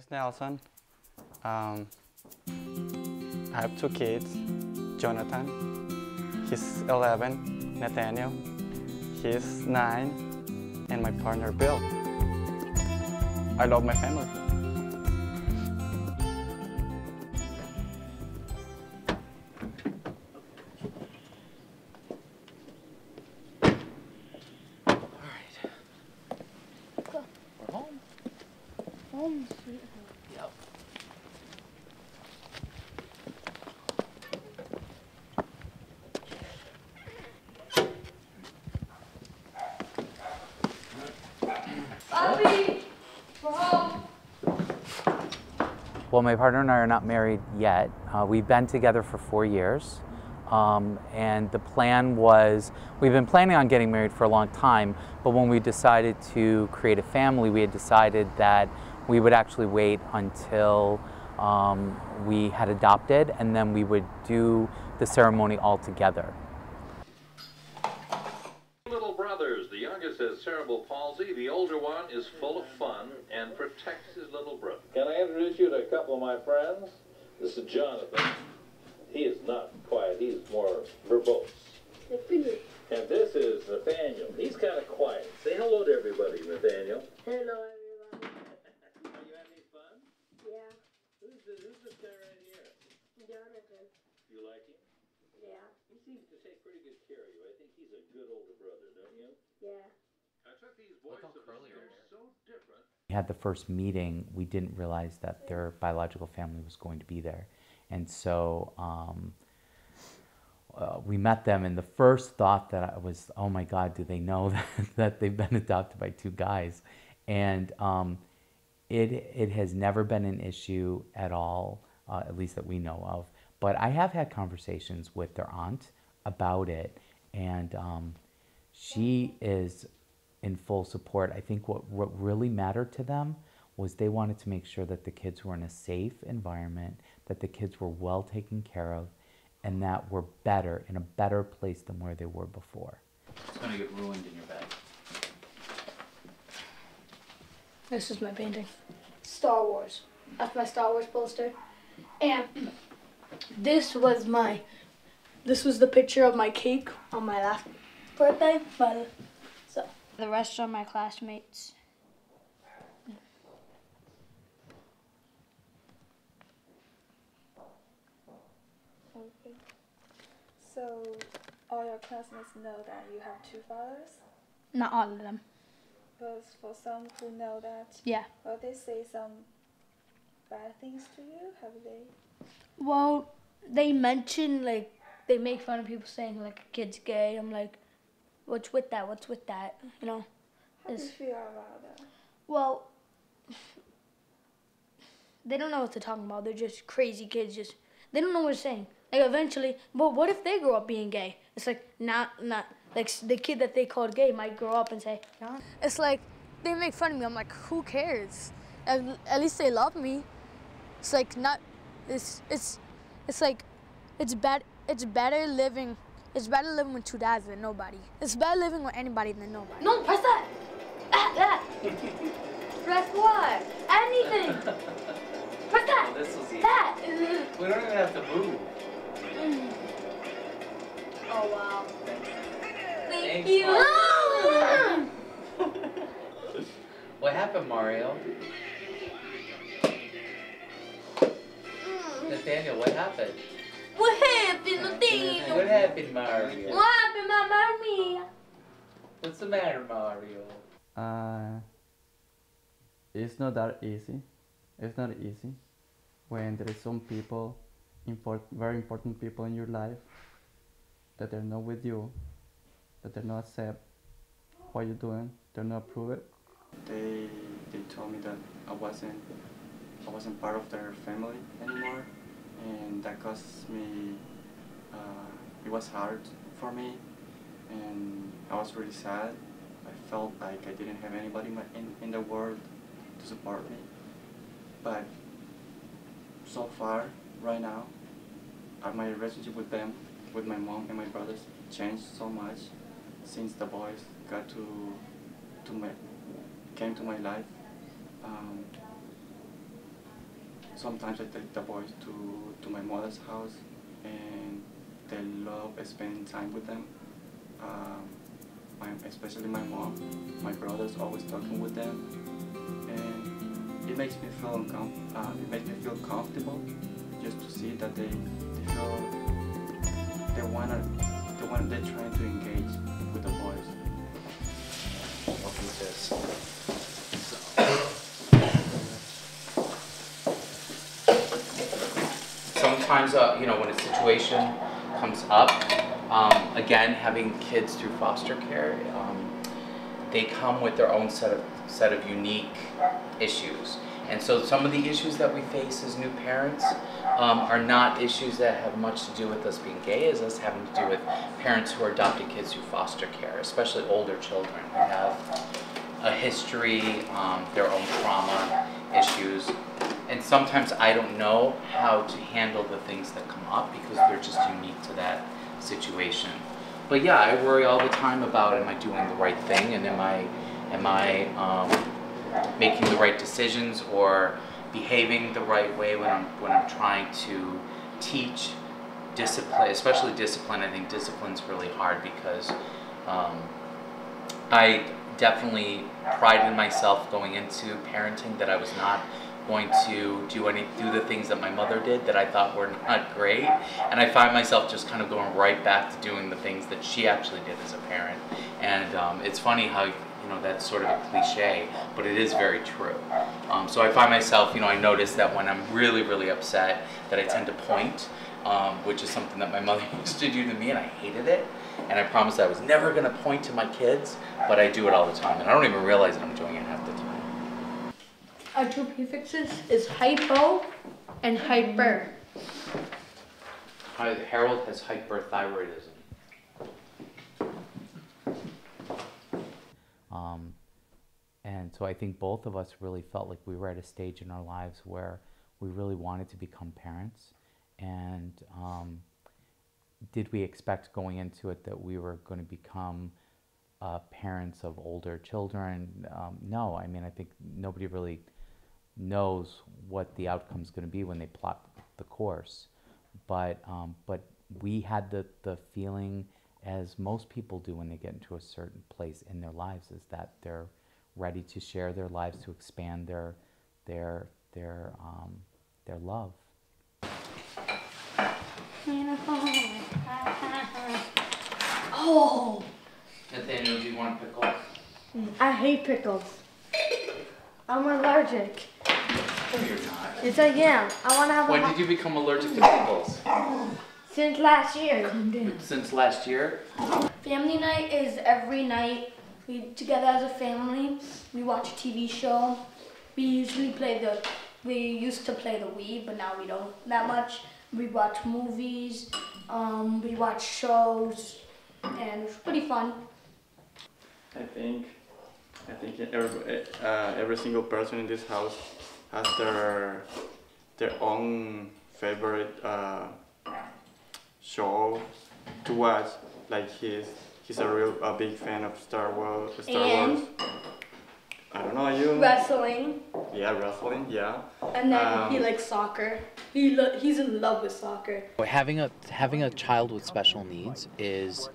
is Nelson. I have two kids, Jonathan, he's 11, Nathaniel, he's 9, and my partner, Bill. I love my family. Home sweet home. Yep. Bobby, we're home. Well, my partner and I are not married yet. We've been together for 4 years. And the plan was, we've been planning on getting married for a long time, but when we decided to create a family, we had decided that we would actually wait until we had adopted, and then we would do the ceremony all together. Little brothers. The youngest has cerebral palsy. The older one is full of fun and protects his little brother. Can I introduce you to a couple of my friends? This is Jonathan. He is not quiet. He's more verbose. And this is Nathaniel. He's kind of quiet. Say hello to everybody, Nathaniel. Hello, everybody. Are you having fun? Yeah, Who's this guy right here? Jonathan. You like him? Yeah, He seems to take pretty good care of you. I think he's a good older brother, don't you? yeah. I took these boys to the store so different. We had the first meeting, we didn't realize that their biological family was going to be there. And so we met them, and the first thought that I was, oh my God, do they know that they've been adopted by two guys? And it has never been an issue at all, at least that we know of. But I have had conversations with their aunt about it, and she is in full support. I think what really mattered to them was they wanted to make sure that the kids were in a safe environment, that the kids were well taken care of, and that we're better, in a better place than where they were before. It's gonna get ruined in your bed. This is my painting. Star Wars. That's my Star Wars poster. And this was the picture of my cake on my last birthday. So the rest are my classmates. Okay. So, all your classmates know that you have two fathers? Not all of them. Because for some who know that, Yeah. will they say some bad things to you? Have they? Well, they mention, like, they make fun of people saying, like, a kid's gay. I'm like, what's with that? What's with that? You know? How do you feel about that? Well, they don't know what they're talking about. They're just crazy kids. They don't know what they're saying. Like, eventually, well, what if they grow up being gay? It's like, not, like, the kid that they called gay might grow up and say, no. It's like, they make fun of me. I'm like, who cares? At least they love me. It's like, not, it's like, it's better living with two dads than nobody. It's better living with anybody than nobody. No, press that. That. Press what? Anything. Press that. Well, this was easy. That. We don't even have to move. Oh, wow. Thanks, you. Mario. What happened, Mario? Nathaniel, what happened? What happened, Nathaniel? What happened, Mario? What happened, Mamma? What's the matter, Mario? It's not that easy. It's not easy when there is some people, very important people in your life, that they're not with you, that they're not accept what you're doing, they're not approve it. They told me that I wasn't part of their family anymore, and that caused me. It was hard for me, and I was really sad. I felt like I didn't have anybody in the world to support me. But so far, right now, my relationship with them, with my mom and my brothers, changed so much since the boys came to my life. sometimes I take the boys to my mother's house, and they love spending time with them. Especially my mom, my brother's always talking with them, and it makes me feel comfortable just to see that they're trying to engage with the boys. Welcome to this. Sometimes, you know, when a situation comes up, again, having kids through foster care, they come with their own set of unique issues. And so some of the issues that we face as new parents are not issues that have much to do with us being gay, as us having to do with parents who are adopting kids through foster care, especially older children who have a history, their own trauma issues. And sometimes I don't know how to handle the things that come up because they're just unique to that situation. But yeah, I worry all the time about, am I doing the right thing, and am I making the right decisions or behaving the right way when I'm trying to teach discipline, especially discipline. I think discipline's really hard because I definitely prided myself going into parenting that I was not going to do the things that my mother did that I thought were not great, and I find myself just kind of going right back to doing the things that she actually did as a parent. And it's funny how, you know, that's sort of a cliche, but it is very true. So I find myself, you know, I notice that when I'm really, really upset that I tend to point, which is something that my mother used to do to me, and I hated it. And I promised I was never going to point to my kids, but I do it all the time, and I don't even realize that I'm doing it half the time. Our two prefixes is hypo and hyper. Harold has hyperthyroidism. And so I think both of us really felt like we were at a stage in our lives where we really wanted to become parents. And did we expect going into it that we were going to become parents of older children? No, I mean, I think nobody really knows what the outcome's going to be when they plot the course. But we had the feeling, as most people do when they get into a certain place in their lives, is that they're ready to share their lives, to expand their love. Oh! Nathaniel, do you want pickles? I hate pickles. I'm allergic. No, you're not. Yes, I am. I want to have When did you become allergic to pickles? Since last year. Since last year? Family night is every night. We together as a family. We watch a TV show. We used to play the Wii, but now we don't that much. We watch movies. We watch shows, and it's pretty fun. I think every single person in this house has their own favorite show to watch. Like he's a big fan of Star Wars. I don't know, you. Wrestling. Yeah, wrestling. Yeah. And then he likes soccer. He's in love with soccer. Having a child with special needs is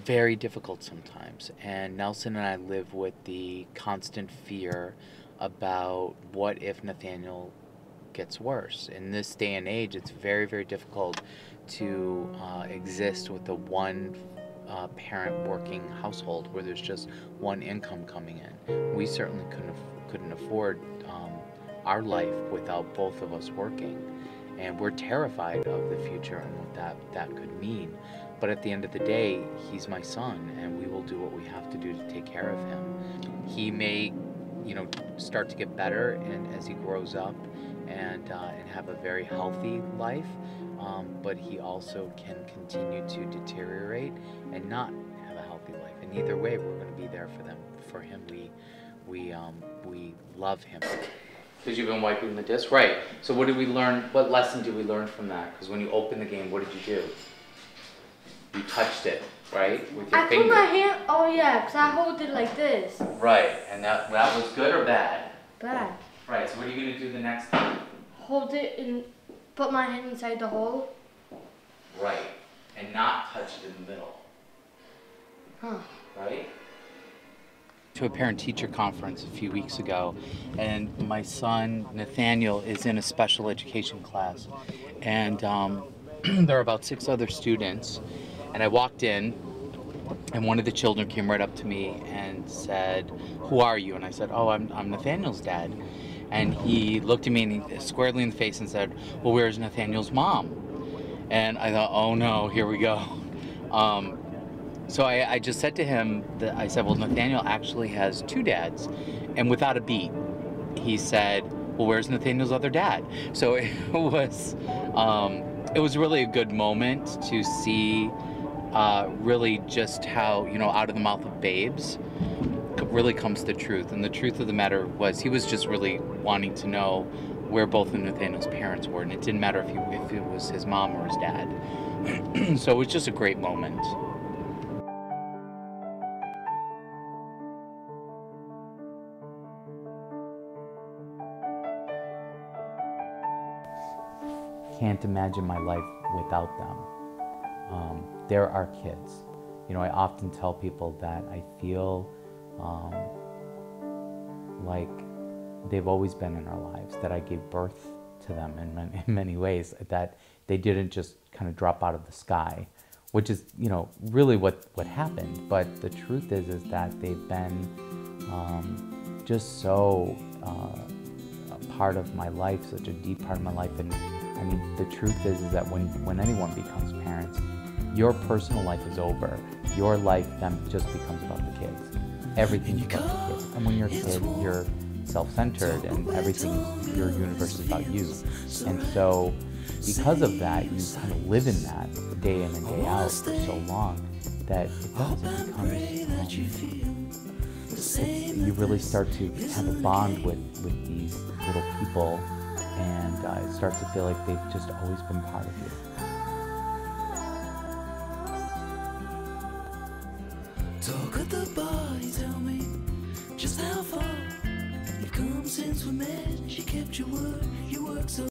very difficult sometimes, and Nelson and I live with the constant fear about what if Nathaniel gets worse. In this day and age, it's very, very difficult to exist with a one parent working household where there's just one income coming in. We certainly couldn't afford our life without both of us working, and we're terrified of the future and what that could mean. But at the end of the day, he's my son, and we will do what we have to do to take care of him. He may, you know, start to get better and as he grows up and have a very healthy life, but he also can continue to deteriorate and not have a healthy life. And either way, we're going to be there for him. We love him. Because you've been wiping the disc, right? So what did we learn? What lesson did we learn from that? Because when you opened the game, what did you do? You touched it, right, with your finger. I put my hand. Oh yeah, because I hold it like this. Right, and that was good or bad? Bad. Right. So what are you gonna do the next time? hold it and put my hand inside the hole. Right. And not touch it in the middle. Huh. Right? To a parent-teacher conference a few weeks ago, and my son Nathaniel is in a special education class, and there are about 6 other students, and I walked in, and one of the children came right up to me and said, "Who are you?" And I said, "Oh, I'm Nathaniel's dad." And he looked at me squarely in the face and said, "Well, where's Nathaniel's mom?" And I thought, "Oh no, here we go." So I just said to him, that I said, "Well, Nathaniel actually has 2 dads." And without a beat, he said, "Well, where's Nathaniel's other dad?" So it was really a good moment to see really just how, out of the mouth of babes really comes the truth. And the truth of the matter was he was just really wanting to know where both of Nathaniel's parents were. And it didn't matter if it was his mom or his dad. So it was just a great moment. Can't imagine my life without them. They're our kids. I often tell people that I feel like they've always been in our lives, that I gave birth to them in many ways, that they didn't just kind of drop out of the sky, which is, really what happened. But the truth is that they've been just so a part of my life, such a deep part of my life. And I mean, the truth is that when anyone becomes parents, your personal life is over. Your life then just becomes about the kids. Everything's about the kids. And when you're a kid, you're self-centered and everything, your universe is about you. And so because of that, you kind of live in that day in and day out for so long that it becomes, you really start to have a bond with these little people, and it starts to feel like they've just always been part of you. Talk at the bar, you tell me just how far you've come since we met. You kept your word, you worked so